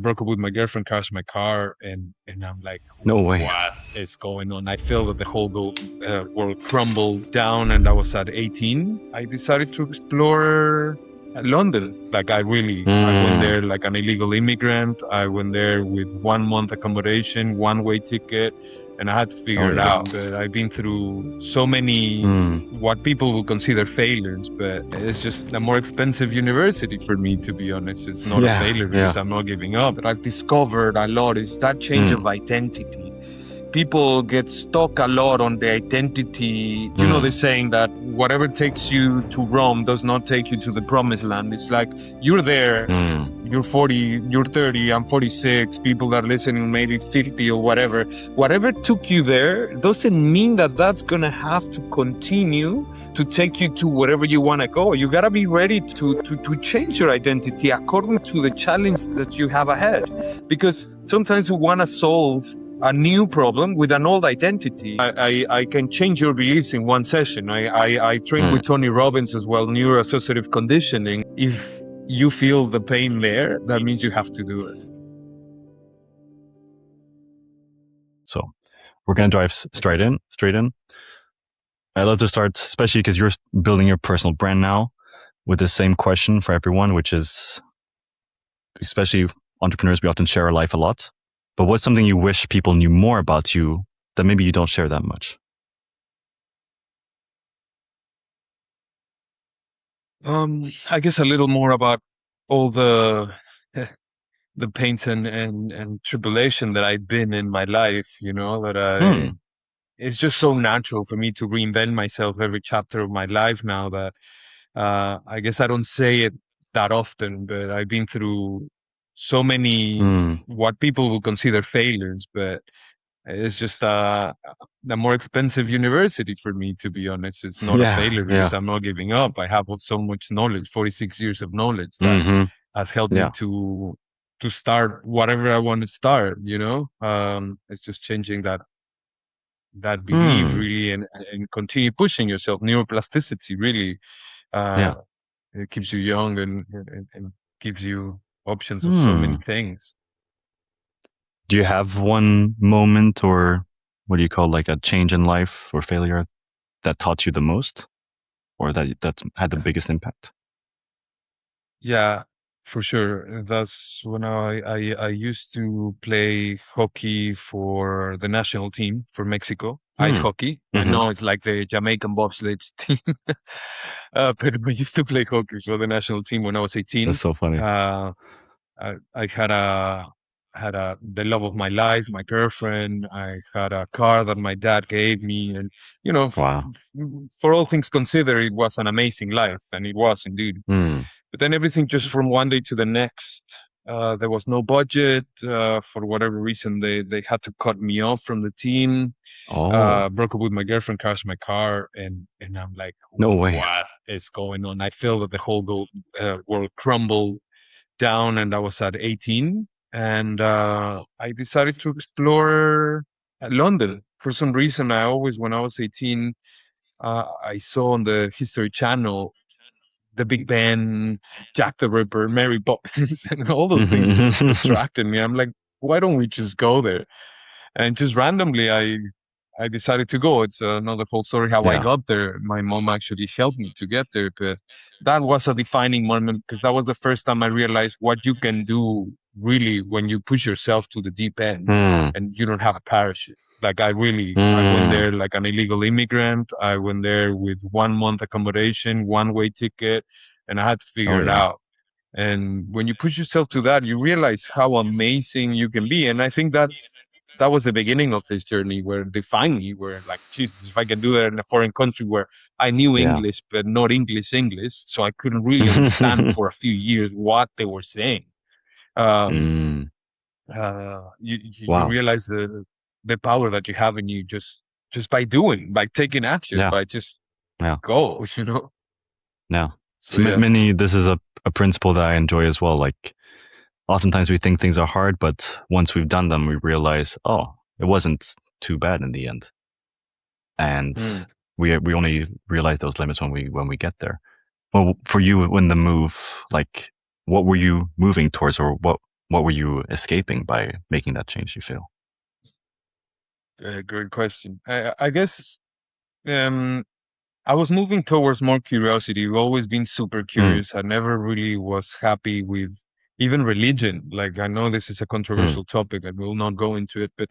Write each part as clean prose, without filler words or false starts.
broke up with my girlfriend, crashed my car, and I'm like, No way. what is going on? I feel that the whole world crumbled down, and I was at 18. I decided to explore London. Like I went there like an illegal immigrant. I went there with 1 month accommodation, one-way ticket, and I had to figure it out. But I've been through so many what people would consider failures, but it's just a more expensive university for me, to be honest. It's not a failure because I'm not giving up. But I've discovered a lot is that change of identity. People get stuck a lot on the identity. You know, the saying that whatever takes you to Rome does not take you to the promised land. It's like you're there, you're 40, you're 30, I'm 46, people that are listening maybe 50 or whatever. Whatever took you there doesn't mean that that's going to have to continue to take you to wherever you want to go. You got to be ready to change your identity according to the challenge that you have ahead. Because sometimes we want to solve a new problem with an old identity. I can change your beliefs in one session. I trained with Tony Robbins as well, neuroassociative conditioning. If you feel the pain there, that means you have to do it. So we're going to dive straight in. I love to start, especially because you're building your personal brand now, with the same question for everyone, which is, especially entrepreneurs, we often share our life a lot. But what's something you wish people knew more about you that maybe you don't share that much? I guess a little more about all the pains and tribulation that I've been in my life, you know, that it's just so natural for me to reinvent myself every chapter of my life now that I guess I don't say it that often, but I've been through so many what people would consider failures, but it's just a more expensive university for me, to be honest. It's not a failure because I'm not giving up. I have so much knowledge, 46 years of knowledge that has helped me to start whatever I want to start, you know? It's just changing that belief really and continue pushing yourself. Neuroplasticity really it keeps you young and gives you options of so many things. Do you have one moment, or what do you call, like a change in life or failure, that taught you the most, or that had the biggest impact? Yeah, for sure. That's when I used to play hockey for the national team for Mexico, ice hockey. I know it's like the Jamaican bobsled team, but we used to play hockey for the national team when I was 18. That's so funny. I had the love of my life, my girlfriend. I had a car that my dad gave me, and you know, for all things considered, it was an amazing life, and it was indeed. But then everything just from one day to the next. There was no budget. For whatever reason, they had to cut me off from the team. Broke up with my girlfriend, crashed my car, and I'm like, no way, what is going on? I feel that the whole world crumbled down, and I was at 18, and I decided to explore London. For some reason, I always, when I was 18, I saw on the History Channel the Big Ben, Jack the Ripper, Mary Poppins, and all those things just attracted me. I'm like, why don't we just go there? And just randomly, I decided to go. It's another whole story how I got there. My mom actually helped me to get there, but that was a defining moment because that was the first time I realized what you can do really when you push yourself to the deep end and you don't have a parachute. Like I went there like an illegal immigrant. I went there with 1 month accommodation, one-way ticket, and I had to figure it out. And when you push yourself to that, you realize how amazing you can be. And I think that was the beginning of this journey where it defined me, where like, Jesus, if I can do that in a foreign country where I knew English, but not English, so I couldn't really understand for a few years what they were saying. You realize the power that you have in you just by doing, by taking action, by just go, you know? Yeah. So many, this is a principle that I enjoy as well. Like, oftentimes we think things are hard, but once we've done them, we realize, oh, it wasn't too bad in the end. And we only realize those limits when we get there. Well, for you in the move, like, what were you moving towards, or what what were you escaping by making that change, you feel? Great question. I guess um, I was moving towards more curiosity. I've always been super Mm, curious. I never really was happy with even religion. Like, I know this is a mm, controversial topic. I will not go into it, but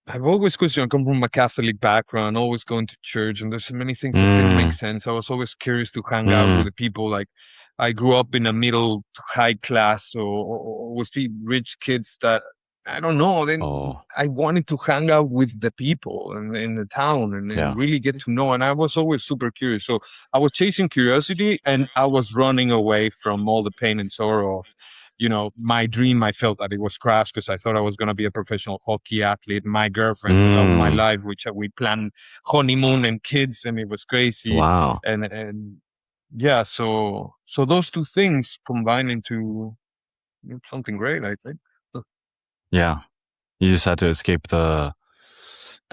I've always questioned. I come from a Catholic background, always going to church, and there's so many things that didn't make mm, sense. I was always curious to hang out with mm. the people. Like, I grew up in a middle to high class, or with rich kids that I don't know. Then Oh, I wanted to hang out with the people and in the town and yeah. really get to know. And I was always super curious. So I was chasing curiosity and I was running away from all the pain and sorrow of, my dream. I felt that it was crashed because I thought I was going to be a professional hockey athlete. My girlfriend, the love of my Mm, life, which we planned honeymoon and kids, and it was crazy. wow. And yeah, so those two things combine into something great, I think. Yeah. You just had to escape the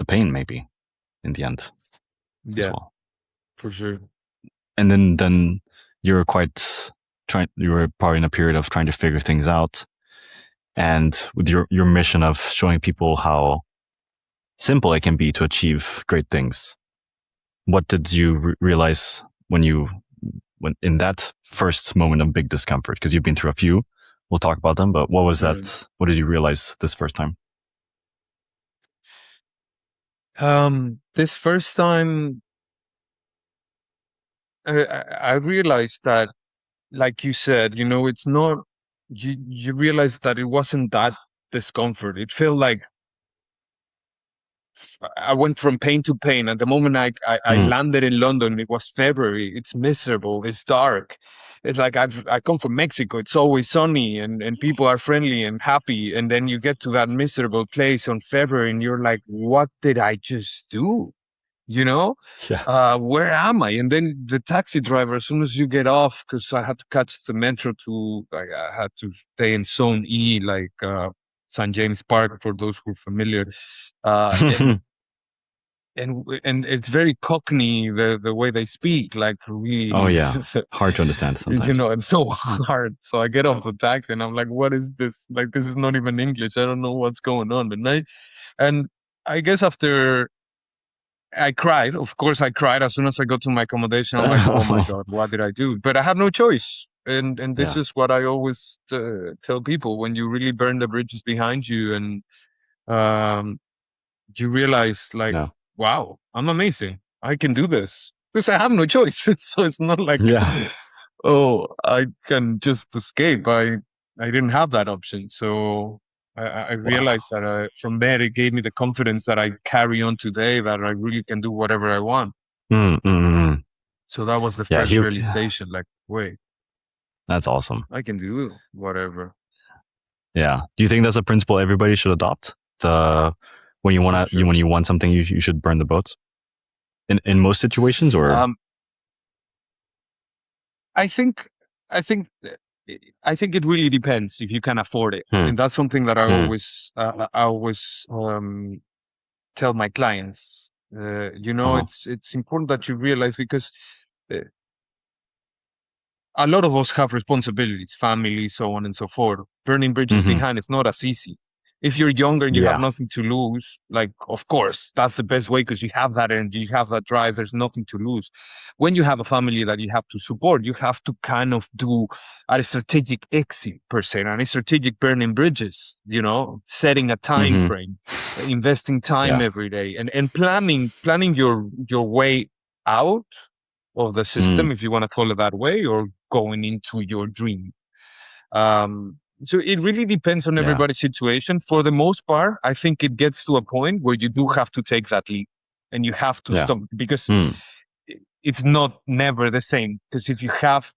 pain, maybe, in the end as Yeah, well. for sure. And then you were quite trying. You were probably in a period of trying to figure things out, and with your mission of showing people how simple it can be to achieve great things. What did you realize when in that first moment of big discomfort? Because you've been through a few. We'll talk about them, but what was Right. that? What did you realize this first time? This first time, I realized that, like you said, it's not. You realize that it wasn't that discomfort. It felt like I went from pain to pain. At the moment I Mm, landed in London, it was February. It's miserable. It's dark. It's like I come from Mexico. It's always sunny and people are friendly and happy. And then you get to that miserable place on February and you're like, what did I just do? You know, yeah. where am I? And then the taxi driver, as soon as you get off, because I had to catch the metro to, like, I had to stay in Zone E, like St. James Park, for those who are familiar. Uh, and and it's very Cockney the way they speak, like Oh really, yeah. Hard to understand sometimes. and so hard. So I get off the taxi and I'm like, what is this? Like, this is not even English. I don't know what's going on. And I guess after I cried. Of course, I cried as soon as I got to my accommodation. I'm like, "Oh my god, what did I do?" But I had no choice, and this Yeah. is what I always tell people: when you really burn the bridges behind you, and um, you realize, like, Yeah. wow, I'm amazing. I can do this because I have no choice. So it's not like, Yeah. oh, I can just escape. I didn't have that option. So I Wow. realized that from there it gave me the confidence that I carry on today. That I really can do whatever I want. Mm, mm, mm. So that was the Yeah. first realization. Like, wait, That's awesome. I can do whatever. Yeah. Do you think that's a principle everybody should adopt? The when you For want sure. when you want something, you should burn the boats in most situations, or Um, I think, I think, I think it really depends if you can afford it, hmm, and that's something that hmm, I always tell my clients. uh-huh, It's important that you realize, because uh, a lot of us have responsibilities, family, so on and so forth. Burning bridges hmm, behind is not as easy. If you're younger and you have yeah, nothing to lose, like, of course, that's the best way because you have that energy, you have that drive, there's nothing to lose. When you have a family that you have to support, you have to kind of do a strategic exit per se, and a strategic burning bridges, setting a time hmm, frame, investing time yeah, every day, and planning your way out of the mm, system, if you want to call it that way, or going into your dream. Um, so it really depends on yeah, everybody's situation. For the most part, I think it gets to a point where you do have to take that leap and you have to yeah, stop, because mm, it's not never the same. Because if you have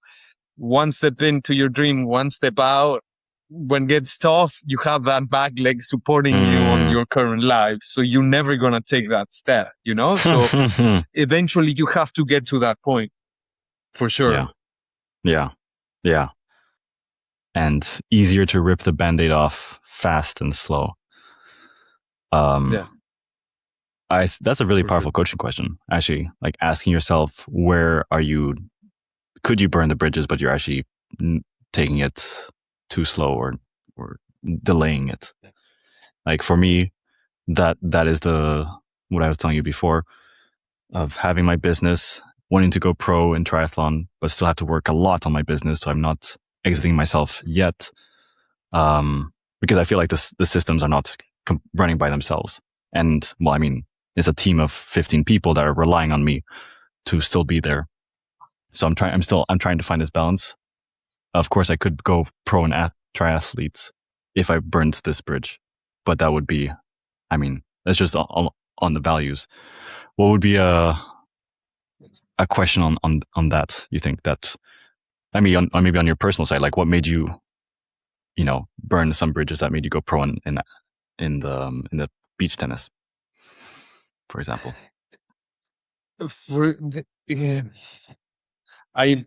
one step into your dream, one step out, when it gets tough, you have that back leg supporting you on mm. your current life. So you're never going to take that step. So eventually you have to get to that point, for yeah, sure. yeah, yeah, and easier to rip the band-aid off fast and slow. Yeah, Um, that's a really for sure. powerful coaching question. Actually, like asking yourself, where are you? Could you burn the bridges, but you're actually taking it too slow, or or delaying it. Like for me, that is the what I was telling you before of having my business, wanting to go pro in triathlon, but still have to work a lot on my business. So I'm not exiting myself yet, because I feel like the systems are not running by themselves. And well, I mean, it's a team of 15 people that are relying on me to still be there. So I'm trying to find this balance. Of course, I could go pro and triathletes if I burned this bridge, but that would be, I mean, that's just on the values. What would be a question on that? You think that, I mean, on maybe on your personal side, like what made you, burn some bridges that made you go pro in the beach tennis, for example? Yeah, I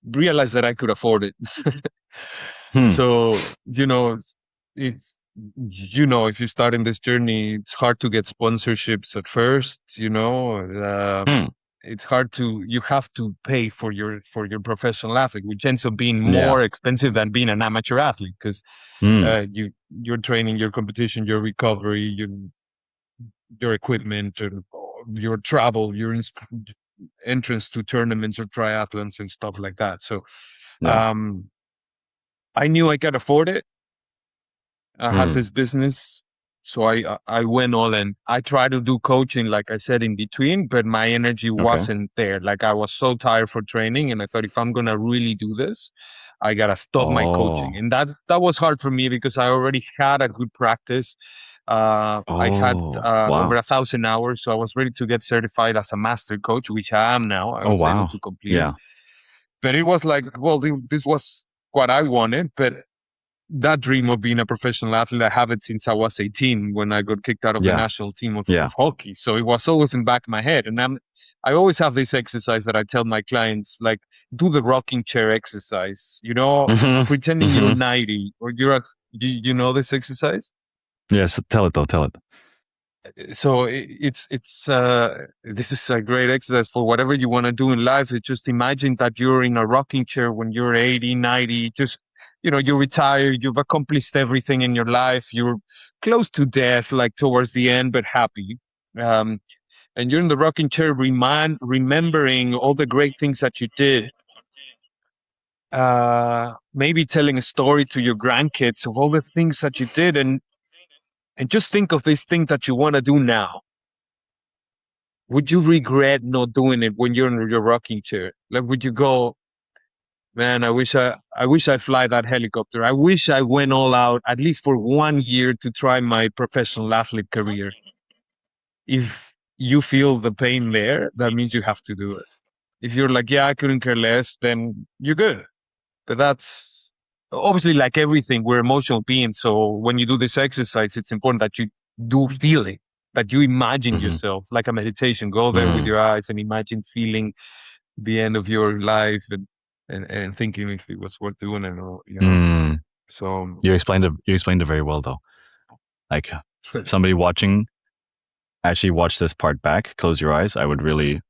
realized that I could afford it. Hmm. So, it's, if you start in this journey, it's hard to get sponsorships at first, Hmm. it's hard you have to pay for your professional athlete, which ends up being Yeah. more expensive than being an amateur athlete because Hmm. your training, your competition, your recovery, your equipment, and your travel, your entrance to tournaments or triathlons and stuff like that. So Yeah. um, I knew I could afford it. I had Hmm. this business, so I went all in. I tried to do coaching, like I said, in between, but my energy Okay. wasn't there. Like I was so tired for training, and I thought if I'm gonna really do this, I gotta stop my coaching, Oh. and that was hard for me because I already had a good practice. I had Oh. over Wow. 1,000 hours, so I was ready to get certified as a master coach, which I am now. I Oh was able wow. to complete it, Yeah. but it was like, well, this was what I wanted, but that dream of being a professional athlete, I have it since I was 18 when I got kicked out of the Yeah. national team Yeah. of hockey. So it was always in the back of my head. And I always have this exercise that I tell my clients, like, do the rocking chair exercise, Mm-hmm. pretending you're Mm-hmm. 90 or you know this exercise? Yes. Tell it though. Tell it. So this is a great exercise for whatever you want to do in life. It's just imagine that you're in a rocking chair when you're 80, 90, just you're retired, you've accomplished everything in your life, you're close to death, like towards the end, but happy. um, and you're in the rocking chair, remembering all the great things that you did, maybe telling a story to your grandkids of all the things that you did, and just think of this thing that you want to do now. Would you regret not doing it when you're in your rocking chair? Like, would you go, man, I wish I fly that helicopter. I wish I went all out at least for 1 year to try my professional athlete career. If you feel the pain there, that means you have to do it. If you're like, yeah, I couldn't care less, then you're good. But that's obviously, like everything, we're emotional beings. So when you do this exercise, it's important that you do feel it, that you imagine Mm-hmm. yourself like a meditation. Go there with Mm. your eyes and imagine feeling the end of your life, and thinking if it was worth doing it or. Mm. So You explained it very well though. Like if somebody watching actually watch this part back, close your eyes, I would really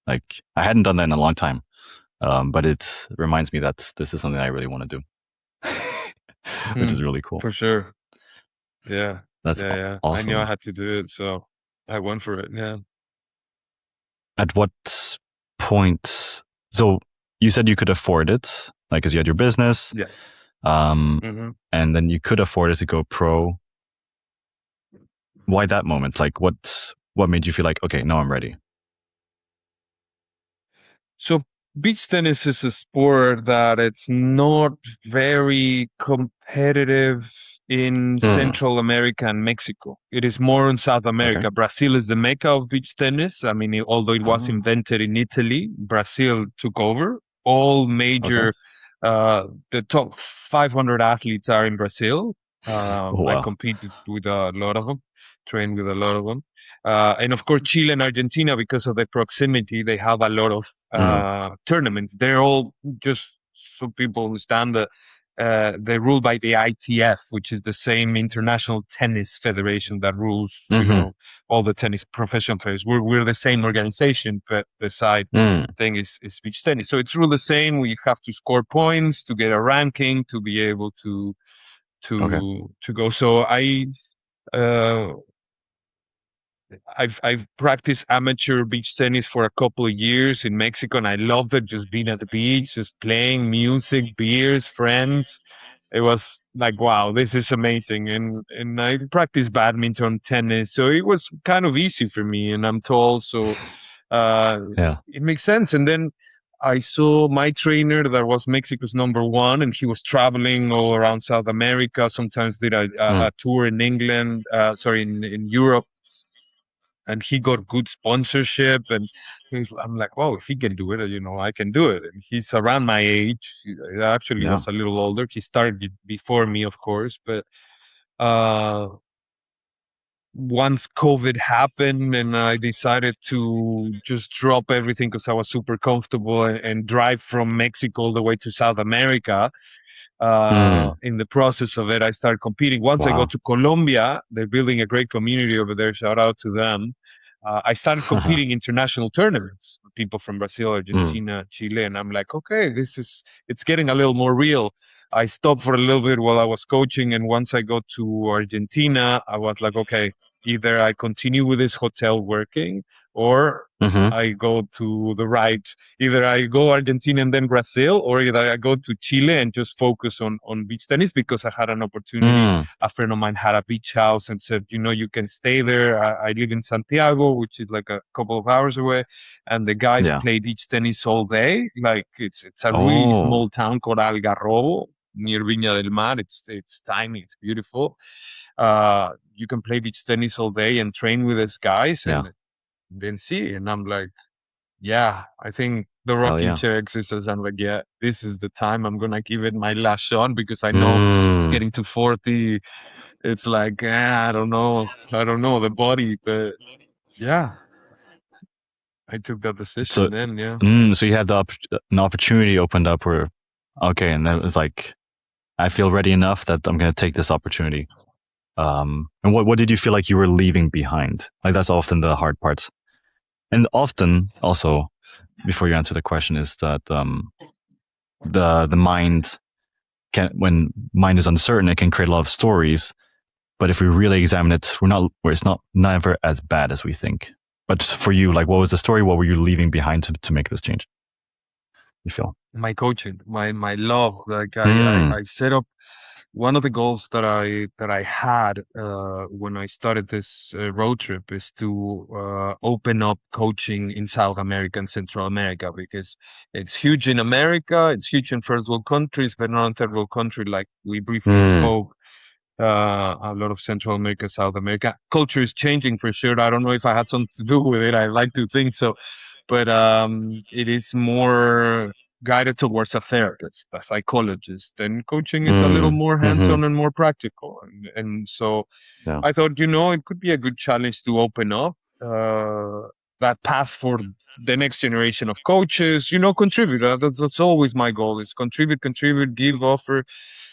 like. I hadn't done that in a long time, but it reminds me that this is something I really want to do, which is really cool. for sure. Yeah. That's Yeah. Yeah. I knew I awesome. had to do it. So I went for it. Yeah. At what point? So you said you could afford it, like, because you had your business, Yeah. um, hmm and then you could afford it to go pro. Why that moment? Like, what made you feel like, okay, now I'm ready? So beach tennis is a sport that it's not very competitive in Hmm. Central America and Mexico. It is more in South Okay. America. Brazil is the mecca of beach tennis. I mean, although it was Oh. invented in Italy, Brazil took over. All Okay. major, the top 500 athletes are in Brazil. Oh I wow. competed with a lot of them, trained with a lot of them. And of course, Chile and Argentina, because of the proximity, they have a lot of Mm. tournaments. They're all, just so people understand, they're ruled by the ITF, which is the same International Tennis Federation that rules, Mm-hmm. all the tennis professional players. We're the same organization, but the side Mm. thing is beach tennis. So it's ruled the same. We have to score points to get a ranking to be able to Okay. go. So uh, I've practiced amateur beach tennis for a couple of years in Mexico, and I loved it. Just being at the beach, just playing music, beers, friends. It was like, wow, this is amazing. And I practiced badminton, tennis, so it was kind of easy for me. And I'm tall, so uh, Yeah. it makes sense. And then I saw my trainer that was Mexico's number one, and he was traveling all around South America. Sometimes did Mm. a tour in England, sorry, in Europe, and he got good sponsorship. And I'm like, wow, if he can do it, I can do it. And he's around my age. He actually Yeah. was a little older. He started before me, of course, but uh, once COVID happened and I decided to just drop everything because I was super comfortable, and drive from Mexico all the way to South America. Mm. In the process of it, I started competing. Once I got Wow. to Colombia, they're building a great community over there. Shout out to them. I started competing international tournaments with people from Brazil, Mm. Argentina, Chile, and I'm like, okay, it's getting a little more real. I stopped for a little bit while I was coaching, and once I got to Argentina, I was like, okay, either I continue with this hotel working, or Mm-hmm. I go to the right. Either I go Argentina and then Brazil, or either I go to Chile and just focus on beach tennis, because I had an opportunity. Mm. A friend of mine had a beach house and said, you can stay there. I live in Santiago, which is like a couple of hours away, and the guys Yeah. play beach tennis all day. Like it's a really Oh. small town called Algarrobo near Viña del Mar. It's tiny. It's beautiful. You can play beach tennis all day and train with these guys Yeah. and then see. And I'm like, yeah, I think the Hell rocking yeah. chair exists. I'm like, yeah, this is the time I'm gonna give it my last shot, because I know Mm. getting to 40, it's like, I don't know the body, but yeah, I took that So, decision then. Yeah, so you had an opportunity opened up where, okay, and that was like, I feel ready enough that I'm going to take this opportunity. And what did you feel like you were leaving behind? Like that's often the hard parts. And often also, before you answer the question, is that the mind can, when mind is uncertain, it can create a lot of stories. But if we really examine it, where it's not never as bad as we think. But for you, like, what was the story? What were you leaving behind to make this change? You feel? my coaching, my love. Like Mm. I set up one of the goals that I had when I started this road trip is to open up coaching in South America and Central America, because it's huge in America, it's huge in first world countries, but not in third world country. Like we briefly Mm. spoke, a lot of Central America, South America culture is changing for sure. I don't know if I had something to do with it. I like to think so, but it is more guided towards a therapist, a psychologist, and coaching is a little Mm. more Mm-hmm. hands-on and more practical. And so Yeah. I thought, it could be a good challenge to open up that path for the next generation of coaches. Contribute. That's always my goal: is contribute, give, offer.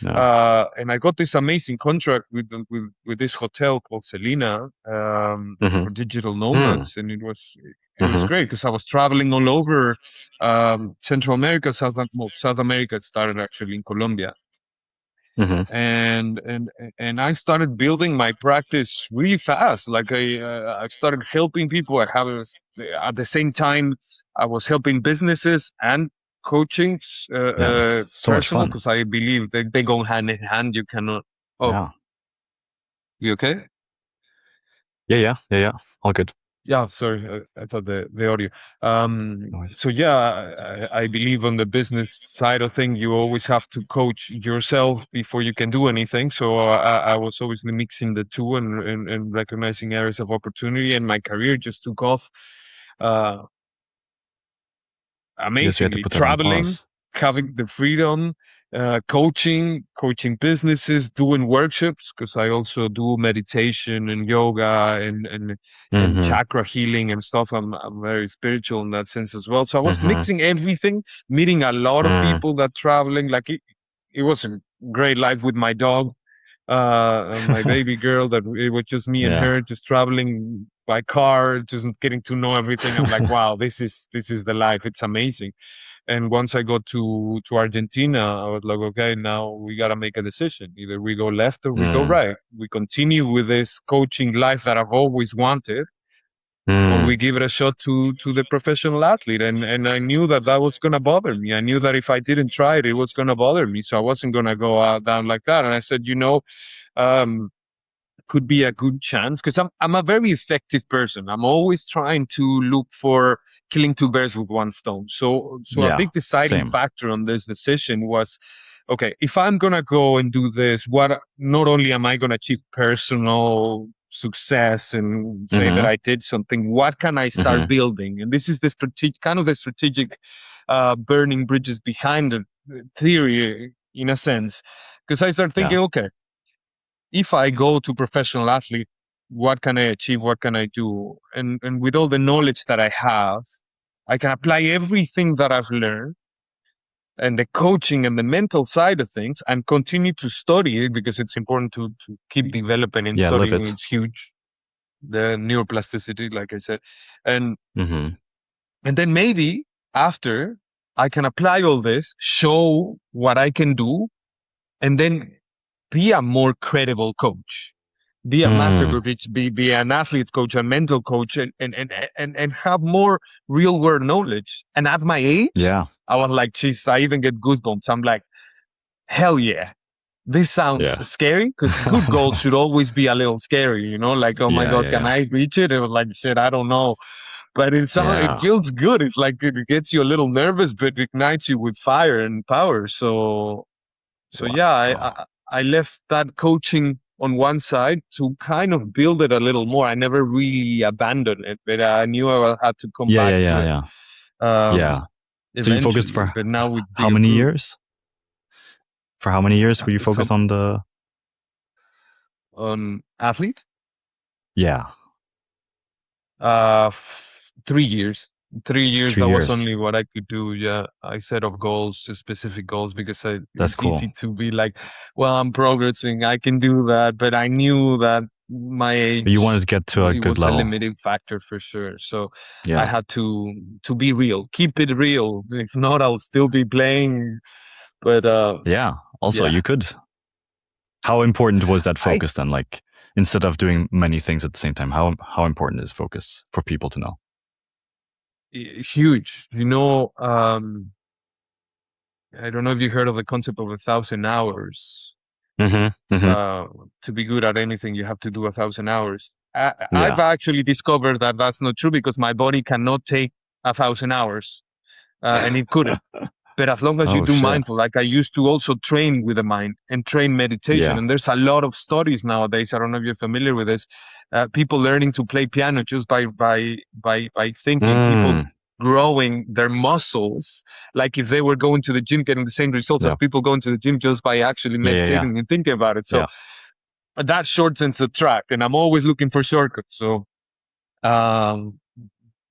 Yeah. And I got this amazing contract with this hotel called Selena, Mm-hmm. for digital Mm. nomads, and it was Mm-hmm. great because I was traveling all over Central America, South America. It started actually in Colombia, Mm-hmm. and I started building my practice really fast. Like I started helping people. At the same time I was helping businesses and coaching Yeah. It's so much personal, fun. because I believe they go hand in hand. You cannot. Oh, Yeah. you okay? Yeah. Yeah. Yeah. Yeah. All good. Yeah, sorry, I thought the audio. No worries. So yeah, I believe on the business side of thing, you always have to coach yourself before you can do anything. So I was always mixing the two, and recognizing areas of opportunity, and my career just took off. Uh, Yes, you had to Amazingly, put that on traveling, pause. having the freedom, coaching businesses, doing workshops, because I also do meditation and yoga and Mm-hmm. chakra healing and stuff. I'm very spiritual in that sense as well. So I was Mm-hmm. mixing everything, meeting a lot of Mm. people that traveling. Like it was great life with my dog, my baby girl. That it was just me and Yeah. her, just traveling by car, just getting to know everything. I'm like, wow, this is the life. It's amazing. And once I got to Argentina, I was like, okay, now we gotta make a decision. Either we go left or we go Mm, right. We continue with this coaching life that I've always wanted, or mm, we give it a shot to the professional athlete. And I knew that that was gonna bother me. I knew that if I didn't try it, it was gonna bother me. So I wasn't gonna go out down like that. And I said, um, could be a good chance because I'm a very effective person. I'm always trying to look for killing two birds with one stone. So a yeah. big deciding Same. factor on this decision was, okay, if I'm gonna go and do this, what not only am I gonna achieve personal success and say that Mm-hmm. I did something, what can I start Mm-hmm. building? And this is the strategic burning bridges behind the theory in a sense. Because I start Yeah. thinking, okay, if I go to professional athlete, what can I achieve? What can I do? And with all the knowledge that I have, I can apply everything that I've learned and the coaching and the mental side of things and continue to study it because it's important to keep developing and Yeah. Live studying. it. It's huge. The neuroplasticity, like I said. And Mm-hmm. and then maybe after I can apply all this, show what I can do, and then be a more credible coach, be a master Mm, coach, be an athlete's coach, a mental coach, and have more real world knowledge. And at my age, yeah. I was like, geez, I even get goosebumps. I'm like, hell yeah. This sounds Yeah. scary because good goals should always be a little scary, like, oh my Yeah. God, Yeah. can Yeah. I reach it? It was like, shit, I don't know. But it Yeah. feels good. It's like it gets you a little nervous, but ignites you with fire and power. So yeah, Wow. I left that coaching on one side to kind of build it a little more. I never really abandoned it, but I knew I had to come Yeah. back Yeah. to Yeah. it Yeah. Yeah. um, So you focused eventually. for But now with how the many approved, years? For how many years were you focused come on the? on athlete, Yeah. 3 years. 3 years. 3 That was years. only what I could do. Yeah, I set up goals, specific goals, because That's it's cool. easy to be like, well, I'm progressing, I can do that. But I knew that my You wanted age, to get to a it good was a level. limiting factor for sure. So I Yeah. had to be real, keep it real. If not, I'll still be playing. But Yeah. Also, yeah, you could. How important was that I focus then? Like, instead of doing many things at the same time, how important is focus for people to know? huge. I don't know if you heard of the concept of 1,000 hours. Mm-hmm. Mm-hmm. uh, to be good at anything, you have to do 1,000 hours. I've Yeah. actually discovered that that's not true because my body cannot take 1,000 hours, and it couldn't. But as long as you Oh do shit. mindful, like I used to also train with the mind and train meditation. Yeah. And there's a lot of studies nowadays. I don't know if you're familiar with this. People learning to play piano just by thinking. People Mm. growing their muscles, like if they were going to the gym, getting the same results as Yeah. people going to the gym just by actually Yeah. Yeah. Yeah. meditating and thinking about it. So Yeah. that shortens the track, and I'm always looking for shortcuts. So um,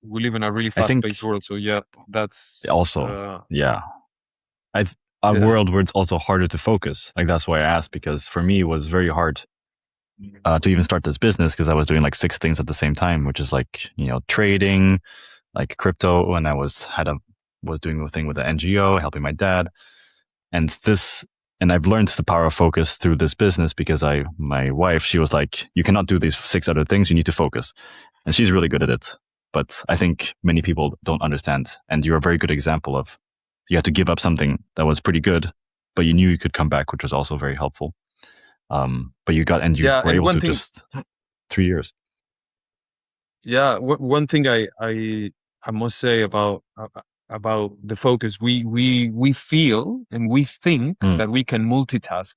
we live in a really I fast-paced think world. So yeah, that's also, yeah, a yeah. world where it's also harder to focus. Like that's why I asked because for me it was very hard to even start this business because I was doing like 6 things at the same time, which is like trading, like crypto, and I was doing a thing with the NGO, helping my dad, and this. And I've learned the power of focus through this business because my wife, she was like, you cannot do these 6 other things. You need to focus. And she's really good at it. But I think many people don't understand. And you're a very good example of you had to give up something that was pretty good, but you knew you could come back, which was also very helpful. But you Yeah, were and able one to thing, just 3 years. yeah, one thing I must say about the focus, we feel and we think Mm. that we can multitask,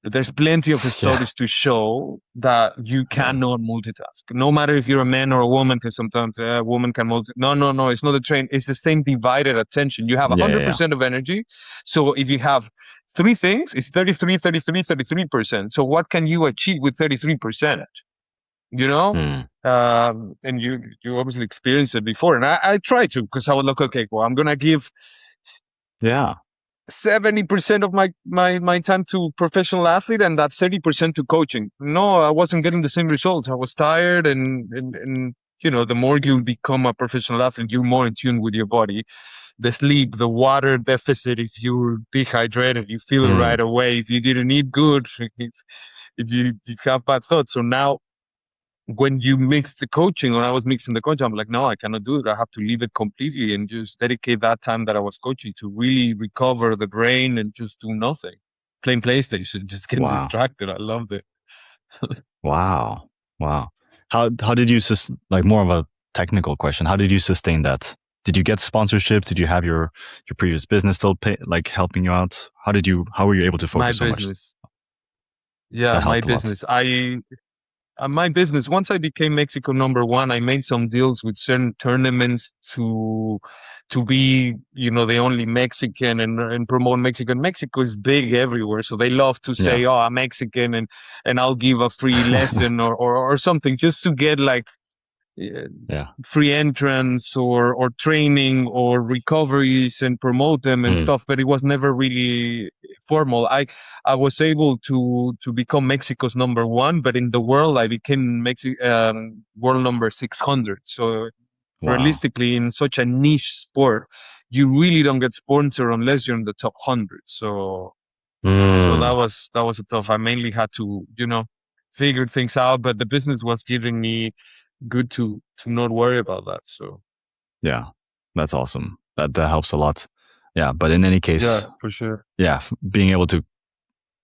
but there's plenty of Yeah. studies to show that you Yeah. cannot multitask. No matter if you're a man or a woman, because sometimes a woman can multi. No, no, no, it's not a train. It's the same divided attention. You have Yeah. Yeah. Yeah. 100% of energy. So if you have three things, it's 33, 33, 33%. So what can you achieve with 33%? you know Mm. and you obviously experienced it before, and I try to, because I would look, okay, well, I'm gonna give Yeah. 70% of my time to professional athlete, and that 30% to coaching. No, I wasn't getting the same results. I was tired, and you know, the more you become a professional athlete, you're more in tune with your body. The sleep, the water deficit, if you're dehydrated, you feel it right Mm. away. If you didn't eat good, if you have bad thoughts. So now when you mix the coaching, when I was mixing the coaching, I'm like, no, I cannot do it. I have to leave it completely and just dedicate that time that I was coaching to really recover the brain and just do nothing. Playing PlayStation, just getting Wow. distracted. I loved it. Wow. Wow. How did you like, more of a technical question? How did you sustain that? Did you get sponsorships? Did you have your previous business still like helping you out? How were you able to My focus so much? business. Yeah, That my helped a lot. business. My business, once I became Mexico number one, I made some deals with certain tournaments to be, you know, the only Mexican and promote Mexican. Mexico is big everywhere, so they love to Yeah. say, "Oh, I'm Mexican," and I'll give a free lesson or something just to get like uh, Yeah. free entrance or training or recoveries and promote them and Mm. stuff, but it was never really formal. I was able to become Mexico's number one, but in the world I became world number 600. So Wow. realistically, in such a niche sport, you really don't get sponsored unless you're in the top 100. So Mm. that was a tough. I mainly had to, you know, figure things out, but the business was giving me good to not worry about that. So Yeah. That's awesome. That helps a lot. Yeah. But in any yeah, case, for sure, yeah, being able to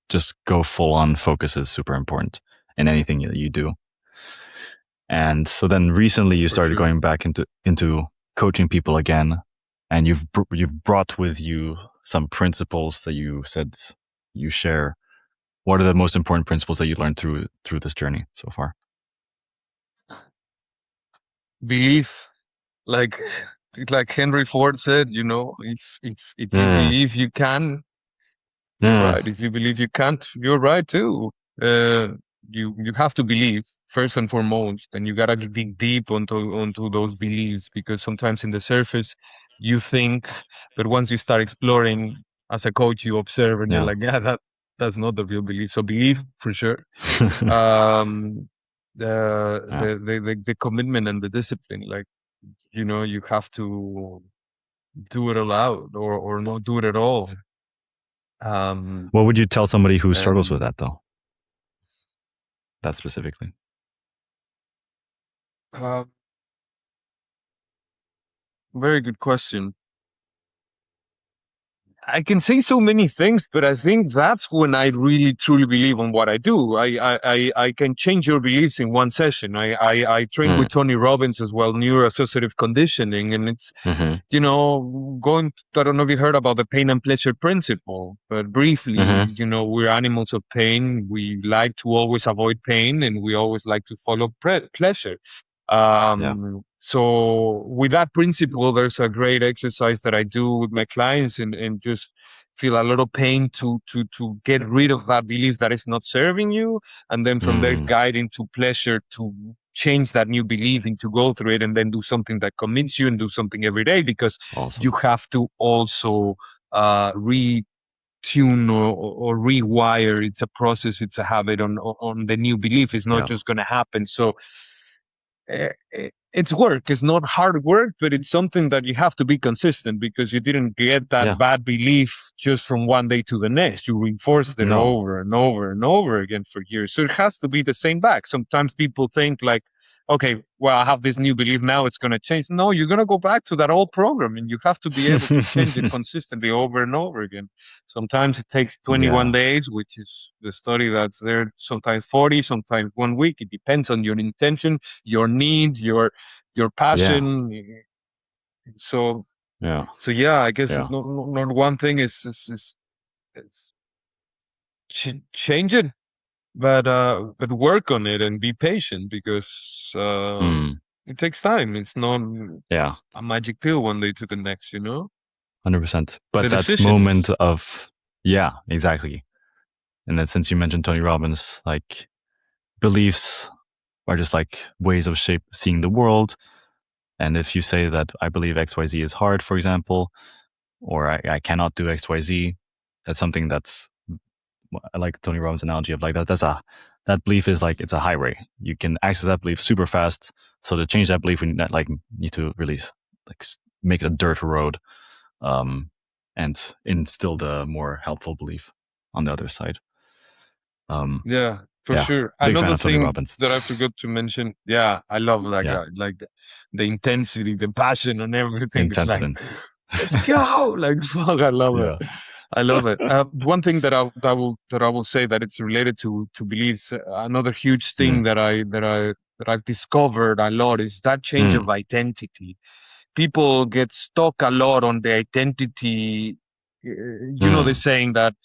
just go full on focus is super important in anything that you do. And so then recently you for started sure. going back into coaching people again, and you've brought with you some principles that you said you share. What are the most important principles that you learned through this journey so far? Belief, like like Henry Ford said, you know, if you Mm, believe you can, you're mm, right. If you believe you can't, you're right too. Uh, you have to believe first and foremost, and you gotta dig deep onto those beliefs because sometimes in the surface you think, but once you start exploring as a coach, you observe and you're yeah. like, yeah, that's not the real belief. So believe for sure. um Yeah. the commitment and the discipline, like, you know, you have to do it aloud or not do it at all. um What would you tell somebody who struggles with and that though? That specifically. uh, Very good question. I can say so many things, but I think that's when I really truly believe on what I do. I can change your beliefs in one session. I train Mm, with Tony Robbins as well, neuroassociative conditioning, and it's, mm-hmm, you know, I don't know if you heard about the pain and pleasure principle, but briefly, mm-hmm. you know, we're animals of pain. We like to always avoid pain, and we always like to follow pleasure. Yeah. So with that principle, there's a great exercise that I do with my clients and just feel a little pain to get rid of that belief that is not serving you, and then from there Mm, guide into pleasure to change that new belief and to go through it and then do something that commits you and do something every day, because you awesome. have to also retune or rewire. It's a process, it's a habit on the new belief. It's not Yeah. just going to happen. So it's work. It's not hard work, but it's something that you have to be consistent, because you didn't get that Yeah. bad belief just from one day to the next. You reinforced it No. over and over and over again for years. So it has to be the same back. Sometimes people think like, okay, well, I have this new belief now, it's going to change. No, you're going to go back to that old program, and you have to be able to change it consistently over and over again. Sometimes it takes 21 Yeah. days, which is the study that's there, sometimes 40, sometimes 1 week. It depends on your intention, your need, your Yeah. passion. So Yeah. so yeah, I guess Yeah. not one thing is change it, but work on it and be patient, because Mm, it takes time. It's not yeah. a magic pill one day to the next, you know. 100%. The But that decision moment is. of, yeah, exactly. And then since you mentioned Tony Robbins, like, beliefs are just like ways of seeing the world. And if you say that I believe XYZ is hard, for example, or I cannot do XYZ. That's something that's, I like Tony Robbins' analogy of like that. That belief is like it's a highway. You can access that belief super fast. So to change that belief, we need to release, like, make it a dirt road, um, and instill the more helpful belief on the other side. Yeah, for Yeah, sure. big fan Another of Tony thing Robbins. that I forgot to mention, yeah, I love Yeah, like the intensity, the passion, and everything. It's like, intensity. let's go! Like, fuck, I love it. Yeah. I love it. One thing that I will say that it's related to beliefs. Another huge thing Mm. that I've discovered a lot is that change Mm. of identity. People get stuck a lot on the identity. You know, the Mm. saying that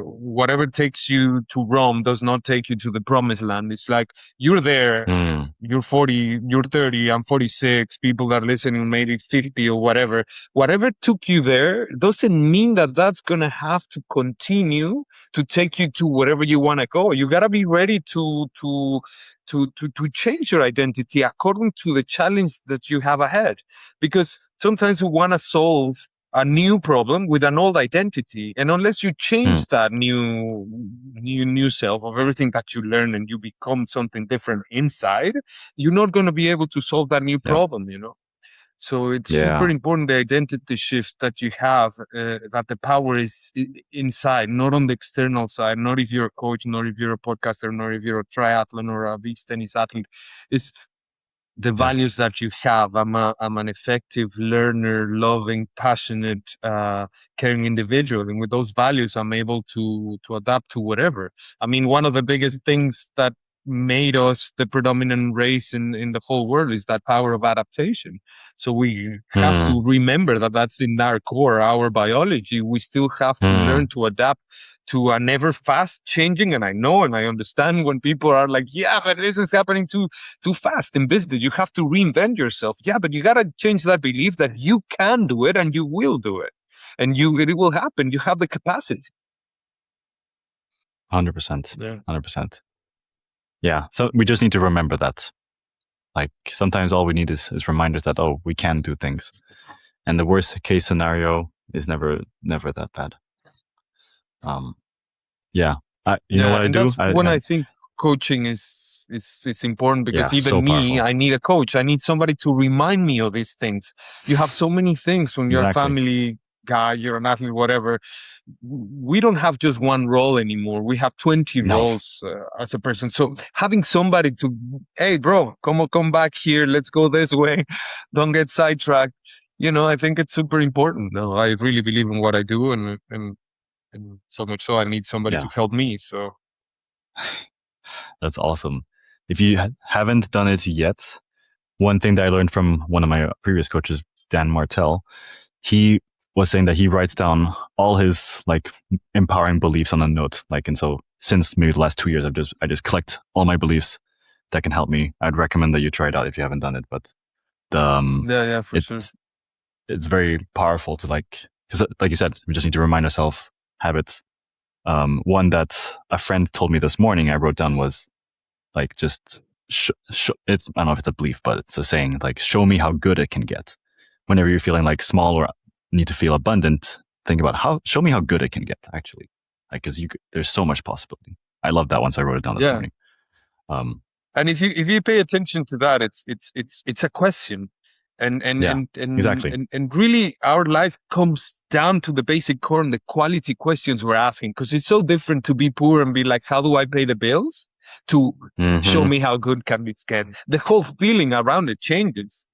whatever takes you to Rome does not take you to the promised land. It's like you're there, Mm. you're 40, you're 30, I'm 46, people that are listening maybe 50 or whatever. Whatever took you there doesn't mean that that's going to have to continue to take you to wherever you want to go. You got to be ready to change your identity according to the challenge that you have ahead, because sometimes we want to solve a new problem with an old identity, and unless you Mm. change that new self of everything that you learn and you become something different inside, you're not going to be able to solve that new Yeah. problem, you know. So it's super Yeah. important, the identity shift that you have, that the power is inside, not on the external side, not if you're a coach, not if you're a podcaster, not if you're a triathlon or a beach tennis athlete. It's the Yeah. values that you have. I'm an effective learner, loving, passionate, caring individual, and with those values, I'm able to adapt to whatever. I mean, one of the biggest things that made us the predominant race in the whole world is that power of adaptation. So we have Mm. to remember that that's in our core, our biology. We still have to learn Mm. to adapt to an ever fast changing. And I know and I understand when people are like, yeah, but this is happening too fast in business. You have to reinvent yourself. Yeah, but you got to change that belief that you can do it and you will do it. And it will happen. You have the capacity. 100%. Yeah. 100%. Yeah. So we just need to remember that. Like sometimes all we need is reminders that, oh, we can do things. And the worst case scenario is never that bad. Yeah. You know Yeah. what I And do? that's when I think coaching is important, Yeah, because so even me, powerful. I need a coach. I need somebody to remind me of these things. You have so many things when you're a Exactly. family guy, you're an athlete, whatever. We don't have just one role anymore. We have 20 No, roles as a person. So having somebody to, hey, bro, come back here. Let's go this way. Don't get sidetracked. You know, I think it's super important. No, I really believe in what I do, and so much so I need somebody yeah, to help me. So that's awesome. If you haven't done it yet, one thing that I learned from one of my previous coaches, Dan Martell, he was saying that he writes down all his like empowering beliefs on a note. Like, and so since maybe the last 2 years, I just collect all my beliefs that can help me. I'd recommend that you try it out if you haven't done it. But yeah, for sure. it's very powerful to because like you said, we just need to remind ourselves habits. One that a friend told me this morning, I wrote down was like just it's, I don't know if it's a belief, but it's a saying like, show me how good it can get. Whenever you're feeling like small or need to feel abundant, think about show me how good it can get actually. Like, cause there's so much possibility. I love that one. So I wrote it down this Yeah. morning. Um, And if you pay attention to that, it's a question, yeah, exactly. and really our life comes down to the basic core and the quality questions we're asking, because it's so different to be poor and be like, how do I pay the bills, to show Mm-hmm. me how good can this get. The whole feeling around it changes.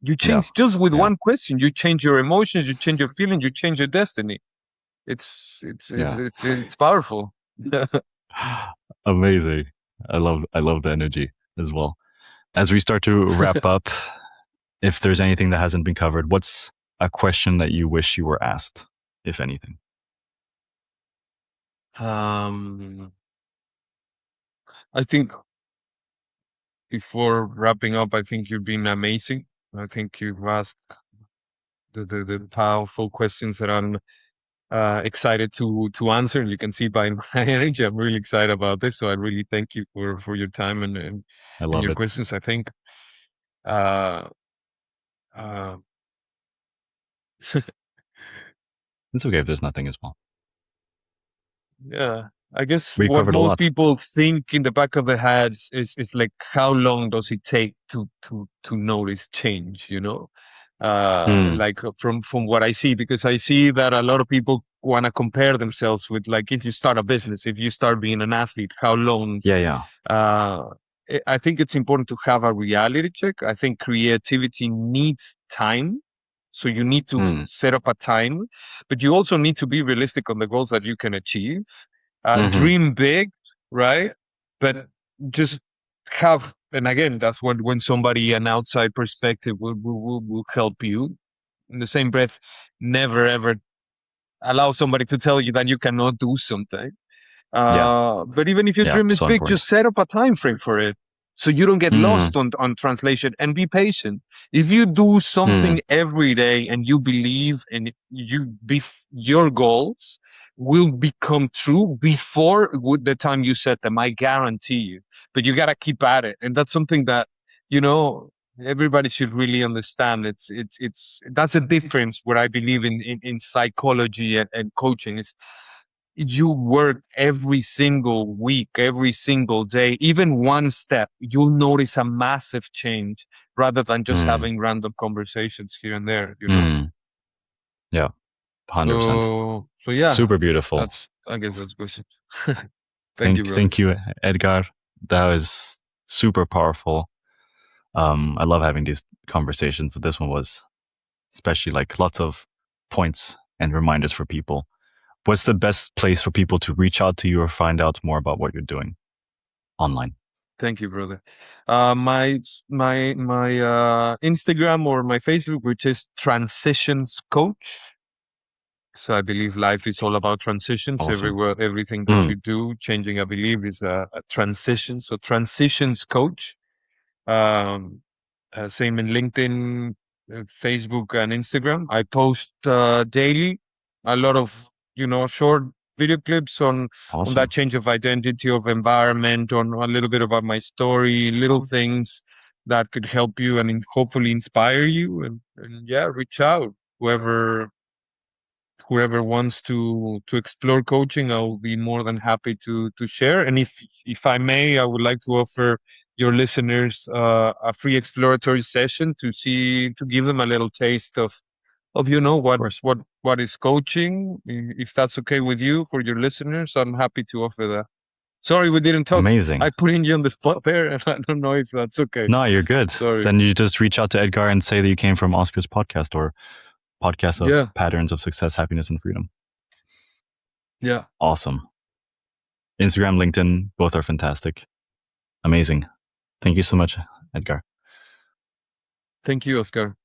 You Yeah. change just with Yeah. one question. You change your emotions. You change your feelings. You change your destiny. Yeah. It's powerful. Amazing. I love the energy as well. As we start to wrap up, if there's anything that hasn't been covered, what's a question that you wish you were asked, if anything? um, I think before wrapping up, I think you've been amazing. I think you've asked the powerful questions that I'm excited to answer. And you can see by my energy, I'm really excited about this. So I really thank you for your time I and love your it. questions. I think uh, uh, It's okay if there's nothing as well. Yeah. I guess We what covered a most lot. people think in the back of their heads is like, how long does it take to notice change, you know? Like from what I see, because I see that a lot of people want to compare themselves with, like, if you start a business, if you start being an athlete, how long? Yeah. uh I think it's important to have a reality check. I think creativity needs time, so you need to set up a time, but you also need to be realistic on the goals that you can achieve. Dream big, right? But just have, and again, that's when somebody, an outside perspective, will help you. In the same breath, never ever allow somebody to tell you that you cannot do something. Yeah. But even if your Yeah. dream is So big, important. just set up a time frame for it, so you don't get lost on translation, and be patient. If you do something every day and you believe, and your goals will become true before the time you set them, I guarantee you. But you got to keep at it. And that's something that, you know, everybody should really understand. It's that's a difference where I believe in psychology and coaching. Is you work every single week, every single day, even one step, you'll notice a massive change, rather than just having random conversations here and there, you know? Yeah. 100%. So yeah, Super beautiful. I guess that's good. Thank you, brother. Thank you, Edgar. That was super powerful. I love having these conversations. But this one was especially like lots of points and reminders for people. What's the best place for people to reach out to you or find out more about what you're doing online? Thank you, brother. My Instagram or my Facebook, which is Transitions Coach. So I believe life is all about transitions. Awesome. Everything that you do, changing, I believe, is a transition. So Transitions Coach. Um, Same in LinkedIn, Facebook, and Instagram. I post daily a lot of, short video clips on that Awesome. change of identity, of environment, on a little bit about my story, little things that could help you and hopefully inspire you. And yeah, reach out, whoever wants to explore coaching. I'll be more than happy to share. And if I may, I would like to offer your listeners a free exploratory session to give them a little taste of Of course. what is coaching. If that's okay with you, for your listeners, I'm happy to offer that. Sorry, we didn't talk. Amazing. I put you on the spot there, and I don't know if that's okay. No, you're good. Sorry. Then you just reach out to Edgar and say that you came from Oscar's podcast, or podcast of Patterns of Success, Happiness, and Freedom. Yeah. Awesome. Instagram, LinkedIn, both are fantastic. Amazing. Thank you so much, Edgar. Thank you, Oscar.